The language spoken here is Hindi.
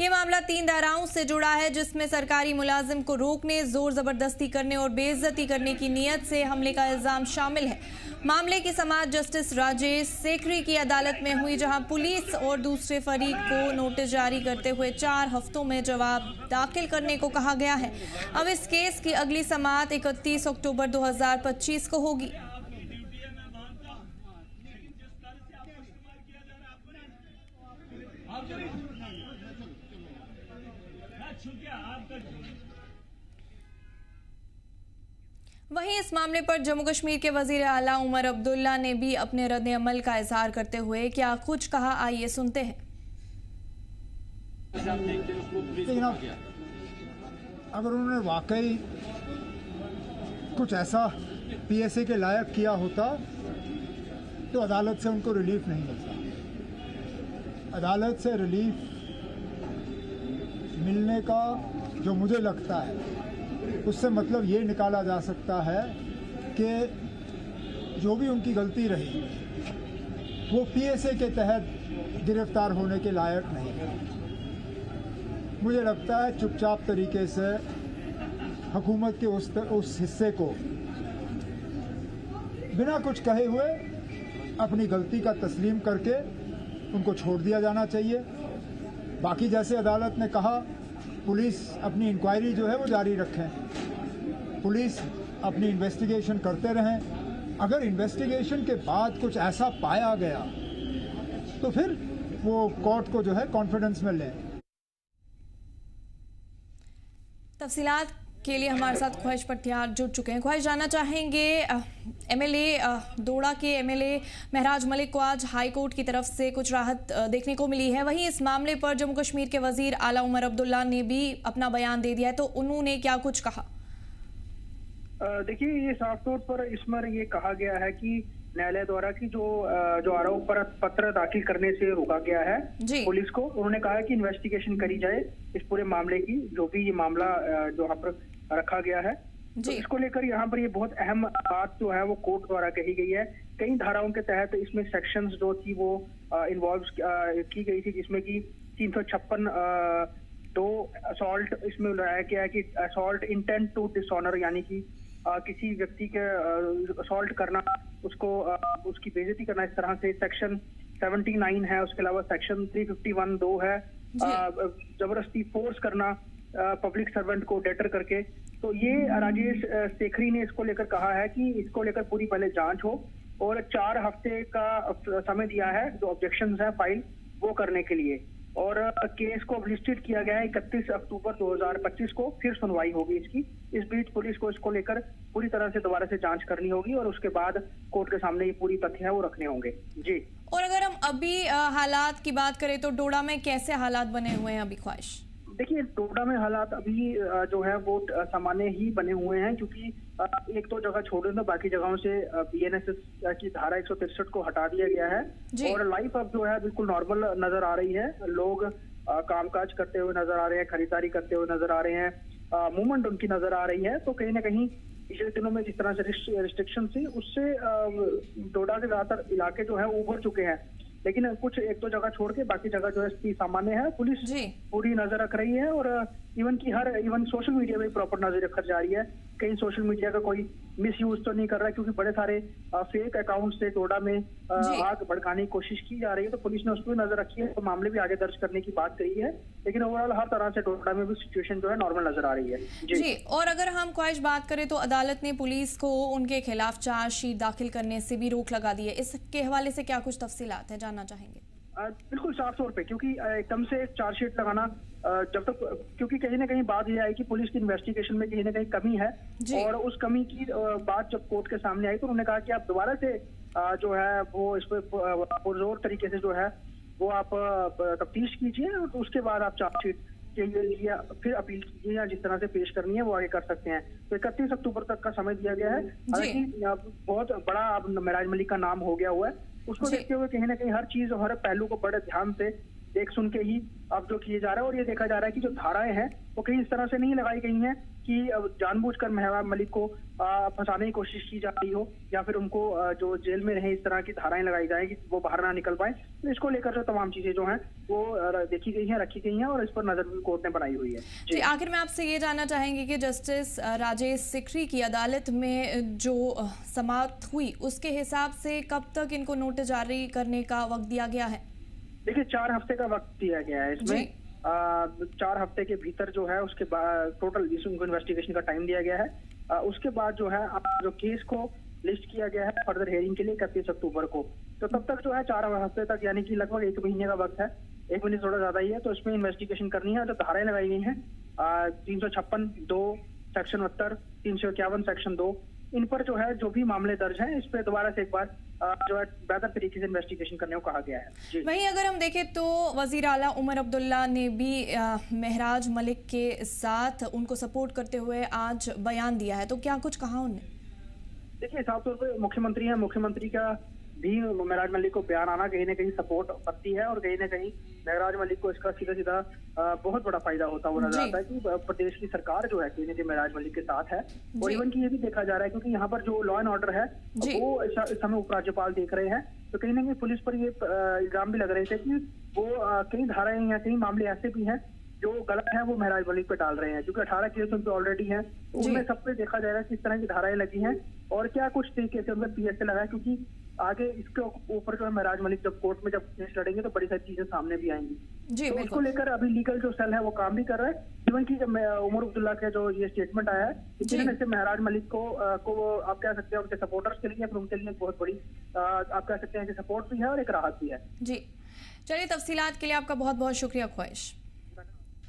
ये मामला 3 धाराओं से जुड़ा है, जिसमें सरकारी मुलाजिम को रोकने, जोर जबरदस्ती करने और बेइज्जती करने की नीयत से हमले का इल्जाम शामिल है। मामले की समाअत जस्टिस राजेश सेखरी की अदालत में हुई, जहां पुलिस और दूसरे फरीक को नोटिस जारी करते हुए 4 हफ्तों में जवाब दाखिल करने को कहा गया है। अब इस केस की अगली समाअत 31 अक्टूबर 2025 को होगी। वहीं इस मामले पर जम्मू कश्मीर के वजीर आला उमर अब्दुल्ला ने भी अपने रद्द अमल का इजहार करते हुए क्या कुछ कहा, आइए सुनते हैं। अगर उन्होंने वाकई कुछ ऐसा पीएसए के लायक किया होता तो अदालत से उनको रिलीफ नहीं मिलता। अदालत से रिलीफ मिलने का जो मुझे लगता है उससे मतलब ये निकाला जा सकता है कि जो भी उनकी गलती रही वो पीएसए के तहत गिरफ्तार होने के लायक नहीं है। मुझे लगता है चुपचाप तरीके से हुकूमत के उस हिस्से को बिना कुछ कहे हुए अपनी गलती का तस्लीम करके उनको छोड़ दिया जाना चाहिए। बाकी जैसे अदालत ने कहा, पुलिस अपनी इंक्वायरी जो है वो जारी रखें, पुलिस अपनी इन्वेस्टिगेशन करते रहें। अगर इन्वेस्टिगेशन के बाद कुछ ऐसा पाया गया तो फिर वो कोर्ट को जो है कॉन्फिडेंस में लें। तफसीलात के लिए हमारे साथ ख्वाहिश पटियार जुड़ चुके हैं। ख्वाहिश जानना चाहेंगे, एमएलए दोड़ा के एमएलए महराज मलिक को आज हाई कोर्ट की तरफ से कुछ राहत देखने को मिली है। वहीं इस मामले पर जम्मू कश्मीर के वजीर आला उमर अब्दुल्ला ने भी अपना बयान दे दिया है, तो उन्होंने क्या कुछ कहा? देखिए, ये साफ तौर पर इसमें ये कहा गया है कि न्यायालय द्वारा की जो आरोप पत्र दाखिल करने से रोका गया है पुलिस को। उन्होंने कहा है कि इन्वेस्टिगेशन करी जाए इस पूरे मामले की, जो भी ये मामला जो यहाँ पर रखा गया है। तो इसको लेकर यहाँ पर ये बहुत अहम बात जो है वो कोर्ट द्वारा कही गई है। कई धाराओं के तहत इसमें सेक्शंस जो थी वो इन्वॉल्व की गई थी, जिसमें कि 356 2 असॉल्ट इसमें लगाया गया है कि असॉल्ट इंटेंट टू डिसऑनर, यानी कि किसी व्यक्ति के असॉल्ट करना, उसको उसकी बेइज्जती करना, इस तरह से सेक्शन 79 है। उसके अलावा सेक्शन 351 2 है, जबरदस्ती फोर्स करना पब्लिक सर्वेंट को डेटर करके। तो ये राजेश सेखरी ने इसको लेकर कहा है कि इसको लेकर पूरी पहले जांच हो और 4 हफ्ते का समय दिया है जो ऑब्जेक्शंस है फाइल वो करने के लिए। और केस को अब लिस्टेड किया गया है 31 अक्टूबर 2025 को, फिर सुनवाई होगी इसकी। इस बीच पुलिस को इसको लेकर पूरी तरह से दोबारा से जांच करनी होगी और उसके बाद कोर्ट के सामने ये पूरी तथ्य है वो रखने होंगे। जी। और अगर हम अभी हालात की बात करें तो डोडा में कैसे हालात बने हुए हैं अभी? ख्वाहिश देखिए, डोडा में हालात अभी जो है वो सामान्य ही बने हुए हैं, क्योंकि एक तो जगह छोड़ दो, बाकी जगहों से बीएनएसएस की धारा 163 को हटा दिया गया है और लाइफ अब जो है बिल्कुल नॉर्मल नजर आ रही है। लोग कामकाज करते हुए नजर आ रहे हैं, खरीदारी करते हुए नजर आ रहे हैं, मूवमेंट उनकी नजर आ रही है। तो कहीं ना कहीं पिछले दिनों में जिस तरह से रिस्ट्रिक्शन थी उससे डोडा के ज्यादातर इलाके जो है उभर चुके हैं, लेकिन कुछ एक दो जगह छोड़ के बाकी जगह जो है स्थिति सामान्य है। पुलिस पूरी नजर रख रही है और इवन सोशल मीडिया में प्रॉपर नजर रखी जा रही है। कहीं सोशल मीडिया का कोई मिसयूज तो नहीं कर रहा है, क्योंकि बड़े सारे फेक अकाउंट से डोडा में आग भड़काने की कोशिश की जा रही है। तो पुलिस ने उस पर नजर रखी है, तो मामले भी आगे दर्ज करने की बात कही है। लेकिन ओवरऑल हर तरह से डोडा में भी सिचुएशन जो है नॉर्मल नजर आ रही है। जी। और अगर हम ख्वाहिश बात करें तो अदालत ने पुलिस को उनके खिलाफ चार्जशीट दाखिल करने से भी रोक लगा दी है। इसके हवाले से क्या कुछ तफसीलात है, जानना चाहेंगे? बिल्कुल साफ तौर पे, क्योंकि एकदम से चार्जशीट लगाना जब तक, क्योंकि कहीं ना कहीं बात यह आई कि पुलिस की इन्वेस्टिगेशन में कहीं ना कहीं कमी है और उस कमी की बात जब कोर्ट के सामने आई तो उन्होंने कहा कि आप दोबारा से जो है वो इस पर पुरजोर तरीके से जो है वो आप तफ्तीश कीजिए और उसके बाद आप चार्जशीट या फिर अपील कीजिए या जिस तरह से पेश करनी है वो आगे कर सकते हैं। तो 31 अक्टूबर तक का समय दिया गया है। हालांकि बहुत बड़ा अब महराज मलिक का नाम हो गया हुआ है, उसको देखते हुए कहीं ना कहीं हर चीज और हर पहलू को बड़े ध्यान से देख सुन के ही अब जो किए जा रहा है। और ये देखा जा रहा है कि जो धाराएं हैं वो कहीं इस तरह से नहीं लगाई गई हैं कि जानबूझकर महबूब मलिक को फंसाने की कोशिश की जा रही हो या फिर उनको जो जेल में रहे इस तरह की धाराएं लगाई जाए कि वो बाहर ना निकल पाए। तो इसको लेकर जो तमाम चीजें जो हैं वो देखी गई हैं, रखी गई हैं और इस पर नजर भी कोर्ट ने बनाई हुई है। जी, आखिर में आपसे ये जानना चाहेंगे कि जस्टिस राजेश सिकरी की अदालत में जो समाप्त हुई उसके हिसाब से कब तक इनको नोटिस जारी करने का वक्त दिया गया है? देखिए 4 हफ्ते का वक्त दिया गया है इसमें। 4 हफ्ते के भीतर जो है उसके बाद टोटल इनको इन्वेस्टिगेशन का टाइम दिया गया है। उसके बाद जो है जो केस को लिस्ट किया गया है फर्दर हियरिंग के लिए 31 अक्टूबर को। तो तब तक जो है 4 हफ्ते तक यानी कि लगभग 1 महीने का वक्त है। 1 महीने थोड़ा ज्यादा ही है। तो इसमें इन्वेस्टिगेशन करनी है। जो धाराएं लगाई गई हैं 356(2) सेक्शन 72, 351 सेक्शन 2, इन पर जो है जो भी मामले दर्ज हैं इस पे दोबारा से एक बार जो है बेहतर तरीके से इन्वेस्टिगेशन करने को कहा गया है। वहीं अगर हम देखें तो वजीर आला उमर अब्दुल्ला ने भी महराज मलिक के साथ उनको सपोर्ट करते हुए आज बयान दिया है, तो क्या कुछ कहा उन्होंने? देखिए साफ तौर पर मुख्यमंत्री है, मुख्यमंत्री का भी महराज मलिक को बयान आना कहीं ना कहीं सपोर्ट करती है और कहीं ना कहीं महराज मलिक को इसका सीधा सीधा बहुत बड़ा फायदा होता हुआ नजर आता है कि प्रदेश की सरकार जो है कहीं ना कहीं महराज मलिक के साथ है। और इवन की ये भी देखा जा रहा है क्योंकि यहाँ पर जो लॉ एंड ऑर्डर है वो इस समय उपराज्यपाल देख रहे हैं। तो कहीं ना कहीं पुलिस पर ये इल्जाम भी लग रहे थे कि वो कई धाराएं या कई मामले ऐसे भी हैं जो गलत है वो महराज मलिक पे डाल रहे हैं, क्योंकि 18 केस उन पे ऑलरेडी हैं। उनमें सब पे देखा जाएगा किस तरह की धाराएं लगी हैं और क्या कुछ तरीके से उनका PSA लगा है, क्योंकि आगे इसके ऊपर जो है महराज मलिक जब कोर्ट में जब केस लड़ेंगे तो बड़ी सारी चीजें सामने भी आएंगी। तो उसको लेकर अभी लीगल जो सेल है वो काम भी कर रहा है। इवन की उमर अब्दुल्ला का जो ये स्टेटमेंट आया है इससे महराज मलिक को आप कह सकते हैं उनके सपोर्टर्स के लिए फिर उनके लिए बहुत बड़ी आप कह सकते हैं कि सपोर्ट भी है और एक राहत भी है। जी चलिए, तफसीलात के लिए आपका बहुत बहुत शुक्रिया ख्वाहिश।